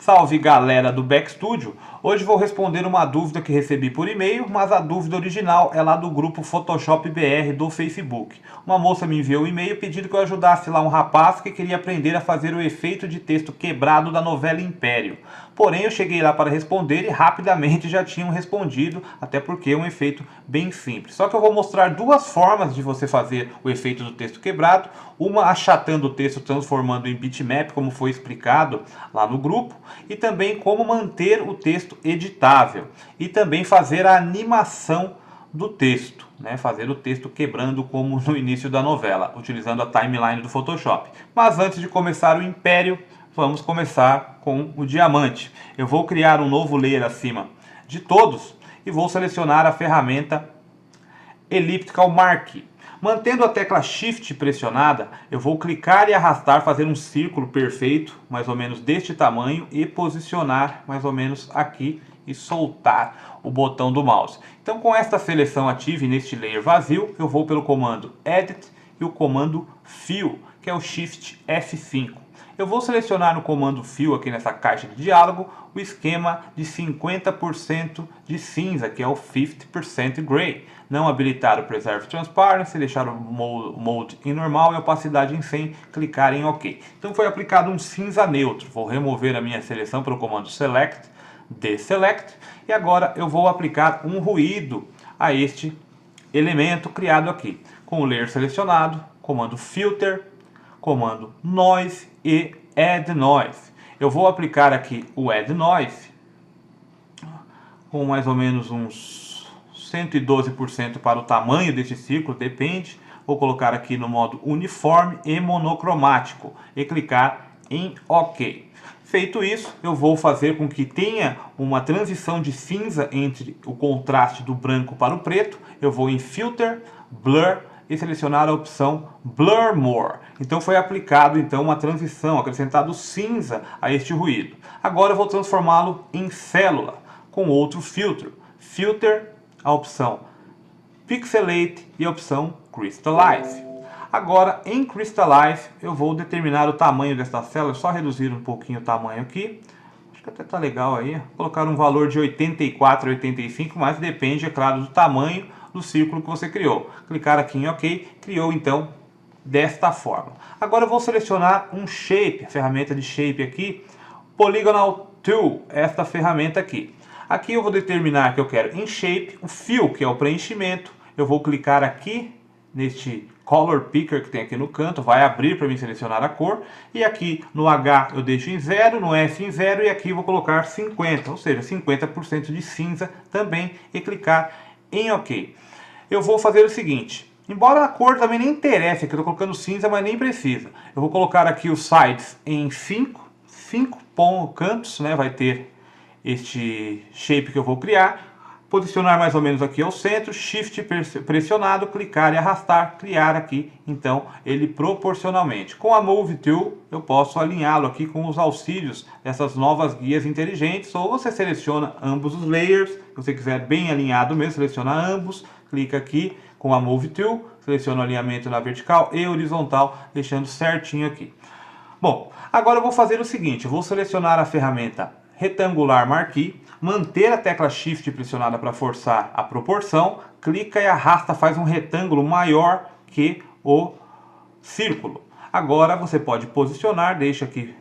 Salve galera do Backstudio! Hoje vou responder uma dúvida que recebi por e-mail, mas a dúvida original é lá do grupo Photoshop BR do Facebook. Uma moça me enviou um e-mail pedindo que eu ajudasse lá um rapaz que queria aprender a fazer o efeito de texto quebrado da novela Império. Porém eu cheguei lá para responder e rapidamente já tinham respondido, até porque é um efeito bem simples. Só que eu vou mostrar duas formas de você fazer o efeito do texto quebrado, uma achatando o texto, transformando em bitmap, como foi explicado lá no grupo, e também como manter o texto editável e também fazer a animação do texto, né? Fazer o texto quebrando como no início da novela, utilizando a timeline do Photoshop. Mas antes de começar o Império, vamos começar com o diamante. Eu vou criar um novo layer acima de todos e vou selecionar a ferramenta Elliptical Marquee. Mantendo a tecla Shift pressionada, eu vou clicar e arrastar, fazer um círculo perfeito, mais ou menos deste tamanho, e posicionar mais ou menos aqui e soltar o botão do mouse. Então, com esta seleção ativa e neste layer vazio, eu vou pelo comando Edit e o comando Fill, que é o Shift F5. Eu vou selecionar no comando Fill aqui nessa caixa de diálogo o esquema de 50% de cinza, que é o 50% Gray. Não habilitar o Preserve Transparency, deixar o Mode em normal e a opacidade em 100, clicar em OK. Então foi aplicado um cinza neutro. Vou remover a minha seleção pelo comando Select, Deselect, e agora eu vou aplicar um ruído a este elemento criado aqui. Com o layer selecionado, comando Filter, comando Noise e Add Noise. Eu vou aplicar aqui o Add Noise com mais ou menos uns 112% para o tamanho deste círculo, depende. Vou colocar aqui no modo uniforme e monocromático e clicar em OK. Feito isso, eu vou fazer com que tenha uma transição de cinza entre o contraste do branco para o preto. Eu vou em Filter, Blur e selecionar a opção Blur More. Então foi aplicado uma transição, acrescentado cinza a este ruído. Agora eu vou transformá-lo em célula com outro filtro. Filter, a opção Pixelate e a opção Crystallize. Agora em Crystallize eu vou determinar o tamanho desta célula, só reduzir um pouquinho o tamanho aqui. Acho que até tá legal aí. Vou colocar um valor de 84 a 85, mas depende, é claro, do tamanho do círculo que você criou. Clicar aqui em OK, criou então desta forma. Agora eu vou selecionar um Shape, a ferramenta de Shape aqui, Polygonal Tool, esta ferramenta aqui. Aqui eu vou determinar que eu quero em Shape o Fill, que é o preenchimento. Eu vou clicar aqui neste Color Picker que tem aqui no canto, vai abrir para mim selecionar a cor. E aqui no H eu deixo em 0, no S em 0 e aqui eu vou colocar 50, ou seja, 50% de cinza também e clicar em OK. Eu vou fazer o seguinte, embora a cor também nem interesse, aqui eu estou colocando cinza, mas nem precisa. Eu vou colocar aqui os sides em 5 cantos, né? Vai ter este shape que eu vou criar. Posicionar mais ou menos aqui ao centro, Shift pressionado, clicar e arrastar, criar aqui, então, ele proporcionalmente. Com a Move Tool, eu posso alinhá-lo aqui com os auxílios dessas novas guias inteligentes, ou você seleciona ambos os layers, se você quiser bem alinhado mesmo, seleciona ambos, clica aqui com a Move Tool, seleciona o alinhamento na vertical e horizontal, deixando certinho aqui. Bom, agora eu vou fazer o seguinte, eu vou selecionar a ferramenta Retangular Marquee, manter a tecla Shift pressionada para forçar a proporção, clica e arrasta, faz um retângulo maior que o círculo. Agora você pode posicionar, deixa aqui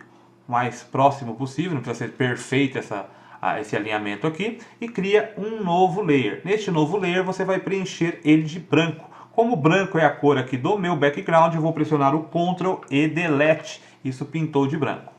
mais próximo possível, não precisa ser perfeito esse alinhamento aqui, e cria um novo layer. Neste novo layer você vai preencher ele de branco. Como branco é a cor aqui do meu background, eu vou pressionar o Ctrl e Delete, isso pintou de branco.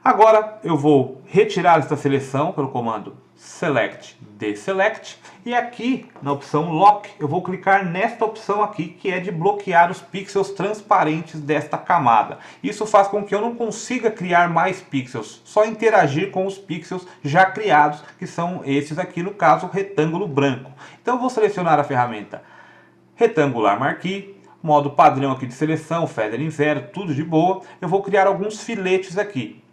Agora eu vou retirar esta seleção pelo comando Select, Deselect, e aqui na opção Lock eu vou clicar nesta opção aqui que é de bloquear os pixels transparentes desta camada. Isso faz com que eu não consiga criar mais pixels, só interagir com os pixels já criados, que são esses aqui, no caso, retângulo branco. Então eu vou selecionar a ferramenta Retangular Marquee, modo padrão aqui de seleção, Feather em 0, tudo de boa. Eu vou criar alguns filetes aqui.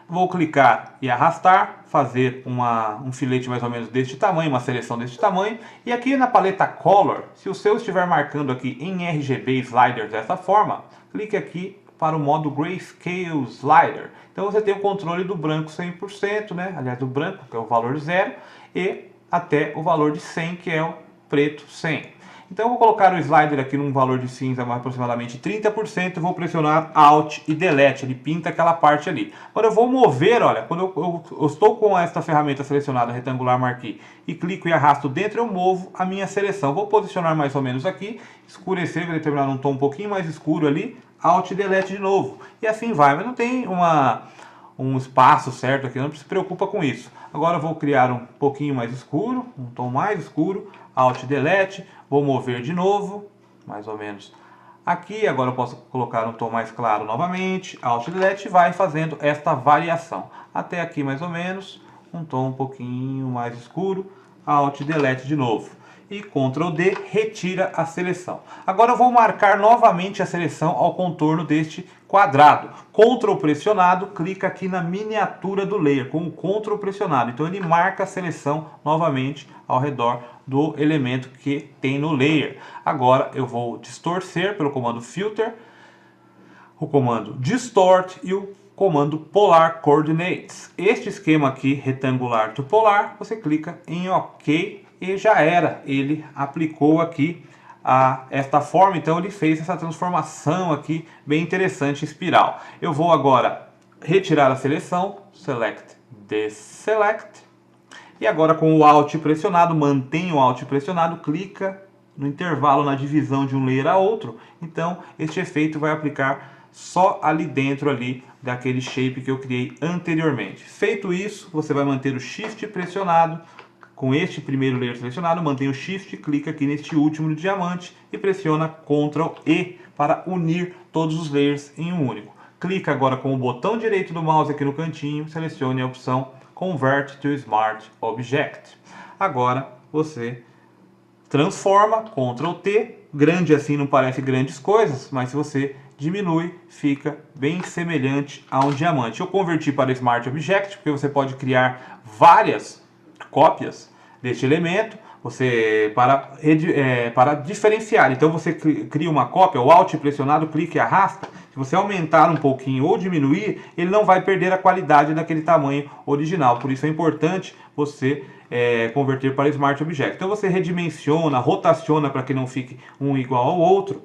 Vou clicar e arrastar, fazer um filete mais ou menos deste tamanho, uma seleção deste tamanho. E aqui na paleta Color, se o seu estiver marcando aqui em RGB Sliders dessa forma, clique aqui para o modo Grayscale Slider. Então você tem o controle do branco 100%, né? Aliás, do branco, que é o valor 0, e até o valor de 100, que é o preto 100. Então eu vou colocar o slider aqui num valor de cinza aproximadamente 30%, vou pressionar Alt e Delete, ele pinta aquela parte ali. Agora eu vou mover, olha, quando eu estou com esta ferramenta selecionada, retangular marquee, e clico e arrasto dentro, eu movo a minha seleção. Vou posicionar mais ou menos aqui, escurecer, vou determinar um tom um pouquinho mais escuro ali, Alt e Delete de novo. E assim vai, mas não tem um espaço certo aqui, não se preocupa com isso. Agora eu vou criar um pouquinho mais escuro, um tom mais escuro, Alt Delete, vou mover de novo, mais ou menos aqui. Agora eu posso colocar um tom mais claro novamente, Alt Delete, vai fazendo esta variação. Até aqui mais ou menos, um tom um pouquinho mais escuro, Alt Delete de novo. E Ctrl D retira a seleção. Agora eu vou marcar novamente a seleção ao contorno deste quadrado. Ctrl pressionado, clica aqui na miniatura do layer, com o Ctrl pressionado. Então ele marca a seleção novamente ao redor do elemento que tem no layer. Agora eu vou distorcer pelo comando Filter, o comando Distort e o comando Polar Coordinates. Este esquema aqui, retangular to polar, você clica em OK e já era. Ele aplicou aqui esta forma, então ele fez essa transformação aqui bem interessante em espiral. Eu vou agora retirar a seleção, Select, Deselect, e agora com o Alt pressionado, mantém o Alt pressionado, clica no intervalo na divisão de um layer a outro, então este efeito vai aplicar só ali dentro ali daquele shape que eu criei anteriormente. Feito isso, você vai manter o Shift pressionado, com este primeiro layer selecionado, mantém o Shift, clica aqui neste último diamante e pressiona Ctrl E para unir todos os layers em um único. Clica agora com o botão direito do mouse aqui no cantinho, selecione a opção Convert to Smart Object. Agora você transforma, Ctrl T, grande assim não parece grandes coisas, mas se você diminui, fica bem semelhante a um diamante. Eu converti para Smart Object, porque você pode criar várias cópias deste elemento, para diferenciar. Então você cria uma cópia, o Alt pressionado, clica e arrasta. Se você aumentar um pouquinho ou diminuir, ele não vai perder a qualidade daquele tamanho original. Por isso é importante você converter para Smart Object. Então você redimensiona, rotaciona para que não fique um igual ao outro,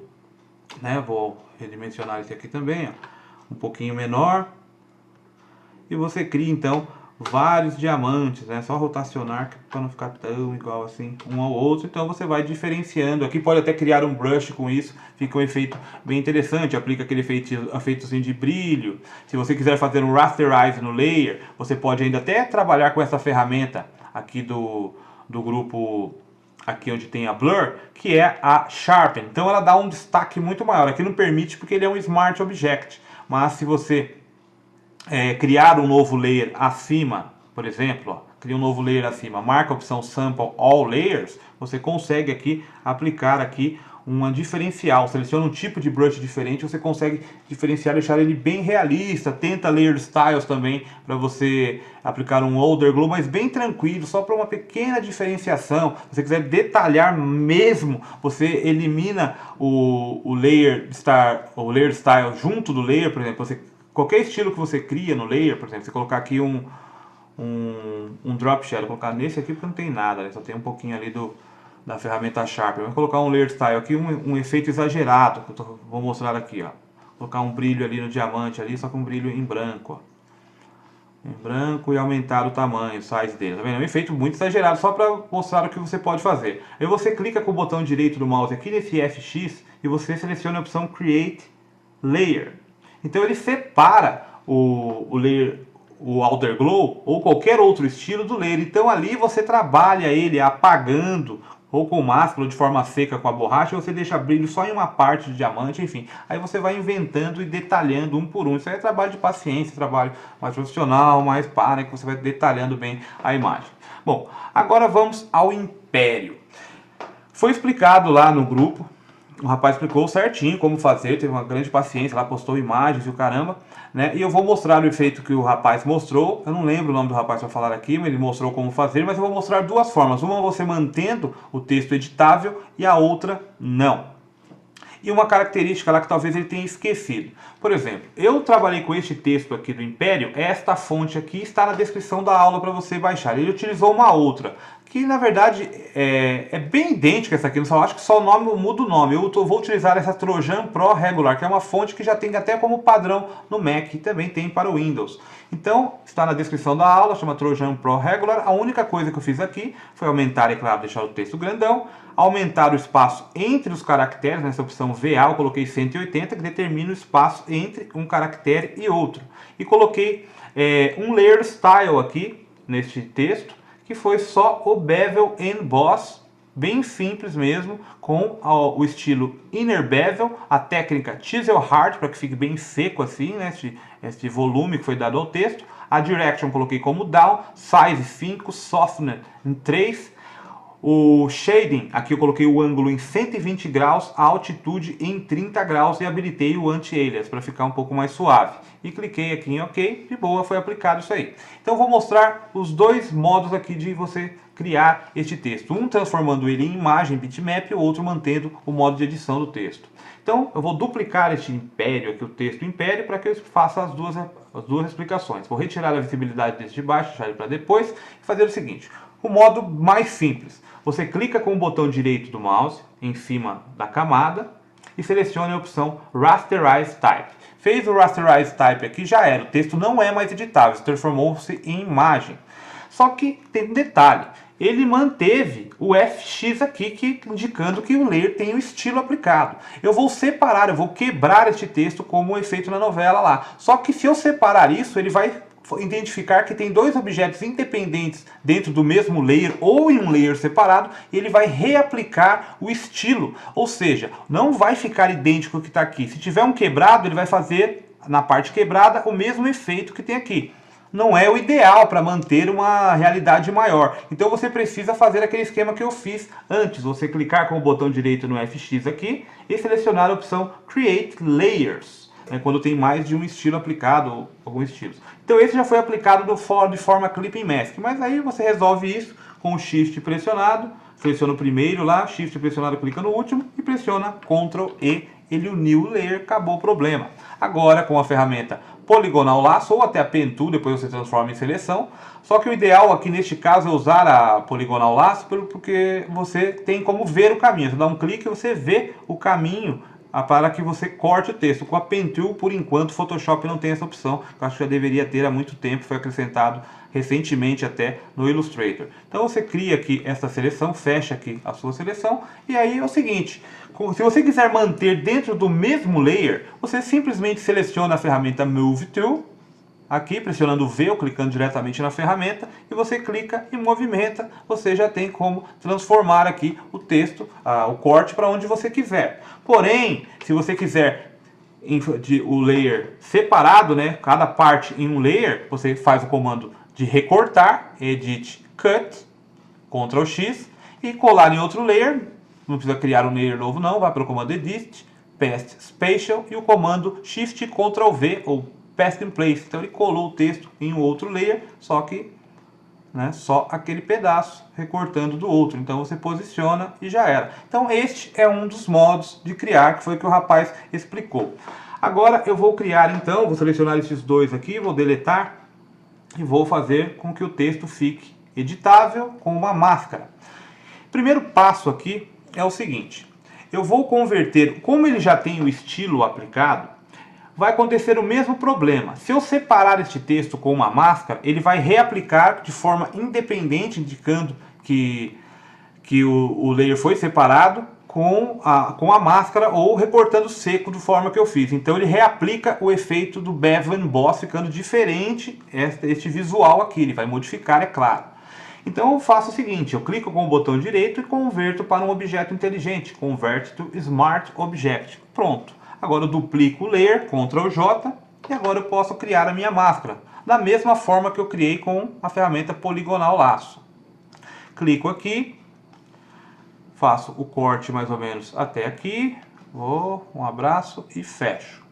né? Vou redimensionar esse aqui também, ó, um pouquinho menor. E você cria então vários diamantes, né? Só rotacionar para não ficar tão igual assim um ao outro. Então você vai diferenciando. Aqui pode até criar um brush com isso, fica um efeito bem interessante. Aplica aquele efeitozinho de brilho. Se você quiser fazer um rasterize no layer, você pode ainda até trabalhar com essa ferramenta aqui do grupo, aqui onde tem a Blur, que é a Sharpen. Então ela dá um destaque muito maior. Aqui não permite porque ele é um Smart Object, mas se você criar um novo layer acima, por exemplo, ó, cria um novo layer acima, marca a opção Sample All Layers, você consegue aqui aplicar aqui uma diferencial, seleciona um tipo de brush diferente, você consegue diferenciar, deixar ele bem realista. Tenta Layer Styles também, para você aplicar um Older Glow, mas bem tranquilo, só para uma pequena diferenciação. Se você quiser detalhar mesmo, você elimina o Layer Style junto do layer, por exemplo. Qualquer estilo que você cria no layer, por exemplo, você colocar aqui um drop shadow, colocar nesse aqui porque não tem nada, né? Só tem um pouquinho ali da ferramenta Sharp. Vou colocar um layer style aqui, um efeito exagerado, que vou mostrar aqui, ó. Colocar um brilho ali no diamante ali, só com um brilho em branco, ó. Em branco, e aumentar o tamanho, o size dele, tá vendo? É um efeito muito exagerado, só para mostrar o que você pode fazer. Aí você clica com o botão direito do mouse aqui nesse FX e você seleciona a opção Create Layer. Então ele separa o layer, o Outer Glow ou qualquer outro estilo do layer. Então ali você trabalha ele apagando, ou com máscara, ou de forma seca com a borracha, ou você deixa brilho só em uma parte de diamante, enfim. Aí você vai inventando e detalhando um por um. Isso aí é trabalho de paciência, trabalho mais profissional, mais que você vai detalhando bem a imagem. Bom, agora vamos ao Império. Foi explicado lá no grupo. O rapaz explicou certinho como fazer, teve uma grande paciência, lá postou imagens e o caramba, né? E eu vou mostrar o efeito que o rapaz mostrou. Eu não lembro o nome do rapaz para falar aqui, mas ele mostrou como fazer, mas eu vou mostrar duas formas. Uma você mantendo o texto editável e a outra não. e uma característica lá que talvez ele tenha esquecido. Por exemplo, eu trabalhei com este texto aqui do Império, esta fonte aqui está na descrição da aula para você baixar. Ele utilizou uma outra, que na verdade é bem idêntica essa aqui, eu só acho que só o nome muda o nome. Eu vou utilizar essa Trojan Pro Regular, que é uma fonte que já tem até como padrão no Mac e também tem para o Windows. Então, está na descrição da aula, chama Trojan Pro Regular. A única coisa que eu fiz aqui foi aumentar, é claro, deixar o texto grandão, aumentar o espaço entre os caracteres, nessa opção VA eu coloquei 180, que determina o espaço entre um caractere e outro. E coloquei um layer style aqui, neste texto, que foi só o bevel emboss, bem simples mesmo, com o estilo inner bevel, a técnica chisel hard, para que fique bem seco assim, né, este volume que foi dado ao texto. A direction coloquei como down, size 5, softener em 3, o shading, aqui eu coloquei o ângulo em 120 graus, a altitude em 30 graus e habilitei o anti-alias para ficar um pouco mais suave. E cliquei aqui em OK, de boa, foi aplicado isso aí. Então eu vou mostrar os dois modos aqui de você criar este texto. Um transformando ele em imagem bitmap e o outro mantendo o modo de edição do texto. Então eu vou duplicar este império aqui, o texto império, para que eu faça as duas explicações. Vou retirar a visibilidade desse de baixo, deixar ele para depois e fazer o seguinte. O modo mais simples. Você clica com o botão direito do mouse em cima da camada e selecione a opção Rasterize Type. Fez o Rasterize Type aqui, já era. O texto não é mais editável, se transformou-se em imagem. Só que tem um detalhe. Ele manteve o FX aqui, indicando que o layer tem o estilo aplicado. Eu vou separar, eu vou quebrar este texto como um efeito na novela lá. Só que se eu separar isso, ele vai identificar que tem dois objetos independentes dentro do mesmo layer ou em um layer separado, e ele vai reaplicar o estilo, ou seja, não vai ficar idêntico ao que está aqui. Se tiver um quebrado, ele vai fazer na parte quebrada o mesmo efeito que tem aqui. Não é o ideal para manter uma realidade maior. Então você precisa fazer aquele esquema que eu fiz antes. Você clicar com o botão direito no FX aqui e selecionar a opção Create Layers, quando tem mais de um estilo aplicado, ou alguns estilos. Então esse já foi aplicado de forma Clipping Mask, mas aí você resolve isso com o Shift pressionado, seleciona o primeiro lá, Shift pressionado, clica no último e pressiona Ctrl E, ele uniu o layer, acabou o problema. Agora com a ferramenta Poligonal Lasso ou até a Pen Tool, depois você transforma em seleção, só que o ideal aqui neste caso é usar a Poligonal Lasso porque você tem como ver o caminho, você dá um clique e você vê o caminho para que você corte o texto. Com a Pen Tool, por enquanto, o Photoshop não tem essa opção, que eu acho que já deveria ter há muito tempo, foi acrescentado recentemente até no Illustrator. Então você cria aqui essa seleção, fecha aqui a sua seleção, e aí é o seguinte, se você quiser manter dentro do mesmo layer, você simplesmente seleciona a ferramenta Move Tool, aqui pressionando o V ou clicando diretamente na ferramenta, e você clica e movimenta, você já tem como transformar aqui o texto, o corte para onde você quiser. Porém, se você quiser o layer separado, né, cada parte em um layer, você faz o comando de recortar, Edit Cut, Ctrl X, e colar em outro layer. Não precisa criar um layer novo não, vai para o comando Edit, Paste Spatial e o comando Shift Ctrl V ou Paste in Place. Então ele colou o texto em um outro layer, só que só aquele pedaço recortando do outro. Então você posiciona e já era. Então este é um dos modos de criar, que foi o que o rapaz explicou. Agora eu vou criar então, vou selecionar esses dois aqui, vou deletar e vou fazer com que o texto fique editável com uma máscara. Primeiro passo aqui é o seguinte, eu vou converter, como ele já tem o estilo aplicado, vai acontecer o mesmo problema. Se eu separar este texto com uma máscara, ele vai reaplicar de forma independente, indicando que o layer foi separado com a máscara ou recortando seco da forma que eu fiz. Então ele reaplica o efeito do Bevel Emboss, ficando diferente este visual aqui. Ele vai modificar, é claro. Então eu faço o seguinte, eu clico com o botão direito e converto para um objeto inteligente. Convert to Smart Object. Pronto. Agora eu duplico o layer, Ctrl J, e agora eu posso criar a minha máscara. Da mesma forma que eu criei com a ferramenta Poligonal Lasso. Clico aqui, faço o corte mais ou menos até aqui, um abraço e fecho.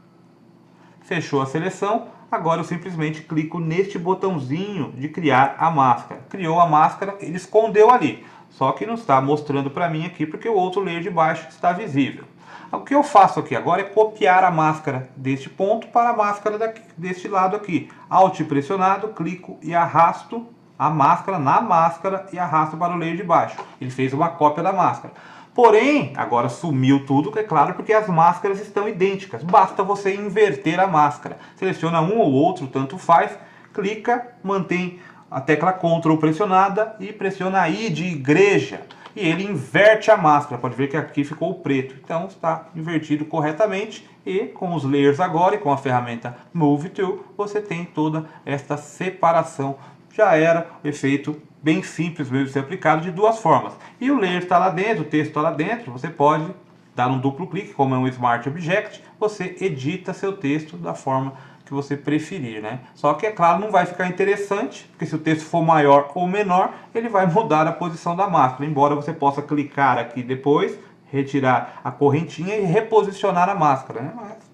Fechou a seleção, Agora eu simplesmente clico neste botãozinho de criar a máscara. Criou a máscara, ele escondeu ali. Só que não está mostrando para mim aqui porque o outro layer de baixo está visível. O que eu faço aqui agora é copiar a máscara deste ponto para a máscara deste lado aqui. Alt pressionado, clico e arrasto a máscara na máscara e arrasto para o layer de baixo. Ele fez uma cópia da máscara. Porém, agora sumiu tudo, é claro, porque as máscaras estão idênticas. Basta você inverter a máscara. Seleciona um ou outro, tanto faz, clica, mantém a tecla Ctrl pressionada e pressiona I de igreja. E ele inverte a máscara. Pode ver que aqui ficou preto. Então está invertido corretamente. E com os layers agora e com a ferramenta Move To, você tem toda esta separação. Já era o efeito bem simples mesmo de ser aplicado de duas formas. E o layer está lá dentro, o texto está lá dentro. Você pode dar um duplo clique, como é um Smart Object. Você edita seu texto da forma que você preferir, né? Só que, é claro, não vai ficar interessante, porque se o texto for maior ou menor, ele vai mudar a posição da máscara, embora você possa clicar aqui depois, retirar a correntinha e reposicionar a máscara, né? Mas,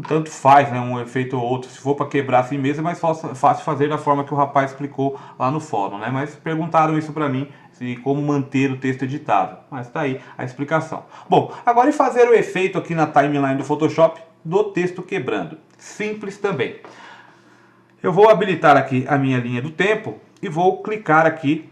tanto faz, né? Um efeito ou outro. Se for para quebrar assim mesmo, é mais fácil fazer da forma que o rapaz explicou lá no fórum, né? Mas perguntaram isso para mim, como manter o texto editável. Mas tá aí a explicação. Bom, agora e fazer o efeito aqui na timeline do Photoshop do texto quebrando. Simples também. Eu vou habilitar aqui a minha linha do tempo e vou clicar aqui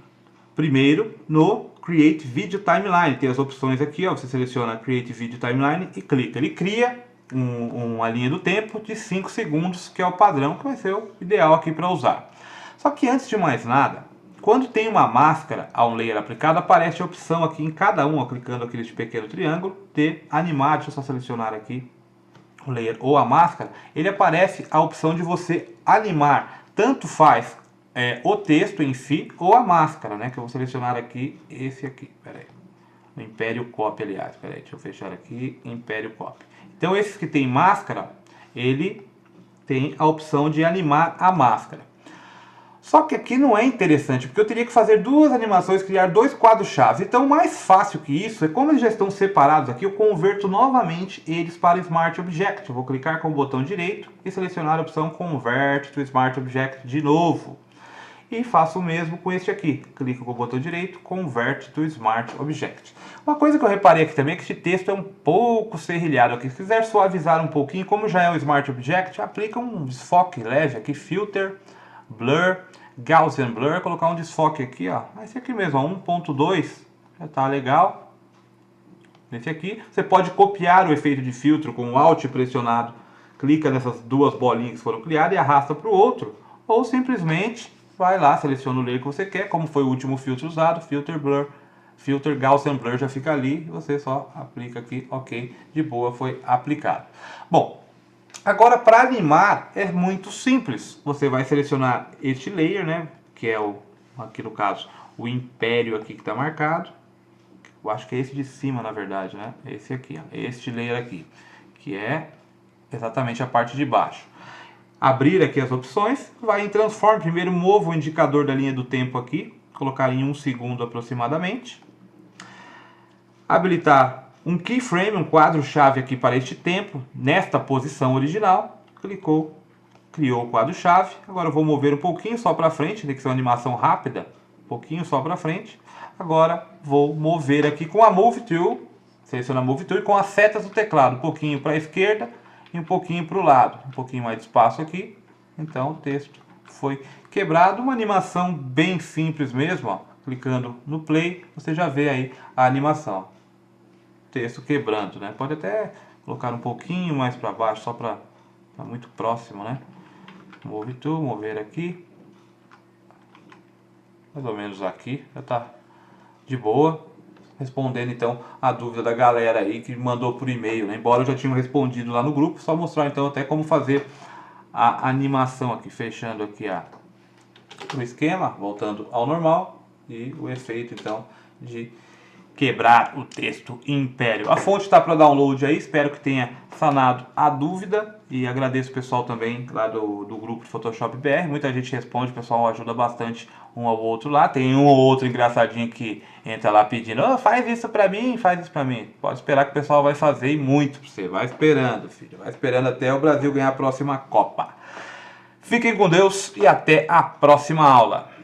primeiro no Create Video Timeline. Tem as opções aqui, ó, você seleciona Create Video Timeline e clica. Ele cria uma linha do tempo de 5 segundos, que é o padrão, que vai ser o ideal aqui para usar. Só que antes de mais nada, quando tem uma máscara a um layer aplicado, aparece a opção aqui em cada um, ó, clicando aqui neste pequeno triângulo, de animar. Deixa eu só selecionar aqui o layer ou a máscara. Ele aparece a opção de você animar, tanto faz o texto em si ou a máscara, né? Que eu vou selecionar aqui esse aqui, peraí, o Império Copy, aliás, peraí, deixa eu fechar aqui, Império Copy. Então esses que tem máscara, ele tem a opção de animar a máscara. Só que aqui não é interessante, porque eu teria que fazer duas animações, criar dois quadros-chave. Então, mais fácil que isso é, como eles já estão separados aqui, eu converto novamente eles para Smart Object. Eu vou clicar com o botão direito e selecionar a opção Convert to Smart Object de novo. E faço o mesmo com este aqui. Clico com o botão direito, Convert to Smart Object. Uma coisa que eu reparei aqui também é que este texto é um pouco serrilhado aqui. Se quiser suavizar um pouquinho, como já é um Smart Object, aplica um desfoque leve aqui, Filter, Blur, Gaussian Blur, colocar um desfoque aqui, ó, esse aqui mesmo, 1.2, já tá legal. Esse aqui, você pode copiar o efeito de filtro com o Alt pressionado, clica nessas duas bolinhas que foram criadas e arrasta para o outro, ou simplesmente vai lá, seleciona o layer que você quer, como foi o último filtro usado, Filter Blur, Filter Gaussian Blur já fica ali, você só aplica aqui, ok, de boa, foi aplicado. Bom, agora, para animar, é muito simples. Você vai selecionar este layer, né? Que é aqui no caso, o Império aqui que está marcado. Eu acho que é esse de cima, na verdade, né? Esse aqui, ó, este layer aqui, que é exatamente a parte de baixo. Abrir aqui as opções, vai em Transform. Primeiro movo o indicador da linha do tempo aqui, colocar em 1 segundo aproximadamente. Habilitar um keyframe, um quadro-chave aqui para este tempo, nesta posição original. Clicou, criou o quadro-chave. Agora eu vou mover um pouquinho só para frente, tem que ser uma animação rápida, um pouquinho só para frente. Agora vou mover aqui com a Move Tool, seleciona a Move Tool e com as setas do teclado, um pouquinho para a esquerda e um pouquinho para o lado. Um pouquinho mais de espaço aqui, então o texto foi quebrado. Uma animação bem simples mesmo, ó. Clicando no play, você já vê aí a animação. Texto quebrando, né? Pode até colocar um pouquinho mais para baixo, só para muito próximo, né? Move to, mover aqui, mais ou menos aqui, já tá de boa. Respondendo então a dúvida da galera aí que mandou por e-mail, né? Embora eu já tinha respondido lá no grupo, só mostrar então até como fazer a animação aqui, fechando aqui o esquema, voltando ao normal e o efeito então de quebrar o texto império. A fonte está para download aí, espero que tenha sanado a dúvida e agradeço o pessoal também lá do grupo de Photoshop BR, muita gente responde, o pessoal ajuda bastante um ao outro lá, tem um ou outro engraçadinho que entra lá pedindo, oh, faz isso pra mim, pode esperar que o pessoal vai fazer e muito pra você, vai esperando filho, vai esperando até o Brasil ganhar a próxima Copa. Fiquem com Deus e até a próxima aula.